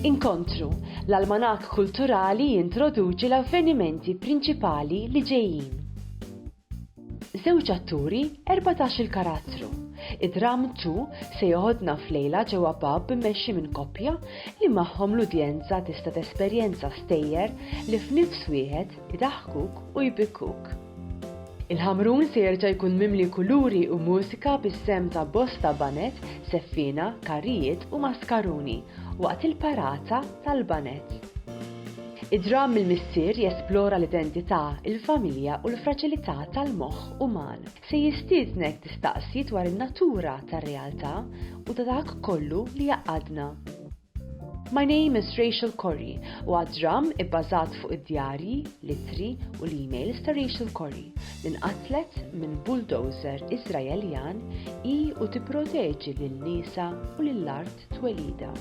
Inkontru, l-almanak kulturali jintroduċi l-avvenimenti prinċipali li ġejjin. Żewġ atturi, 14 il-karattru. Id-Dram 2 se joħodna f'lejla ġewwa pub immexxi minn koppja li magħhom l-udjenza tista' tesperjenza stejjer li f'nifs wieħed idaħħkuk u jbikkuk. Il-ħamrun se jerġa' jkun mimli kuluri u mużika bis-sem ta' bosta banet, seffina, karrijiet u maskaruni waqt il-parata tal-banet. Id-Dram il-missier jesplora l-identità, il-familja u l-fraġilità tal-moħħ uman. Se jistiednek tistaqsi dwar in-natura tar-realtà u ta' dak kollu li jaqadna. My name is Rachel Corrie u għad-Dram ibbażat fuq id-djarji, littri u l-emails ta' Rachel Corrie li nqatlet minn bulldozer Iżraeljan u tipproteġi lin-nisa u lill-art twelida.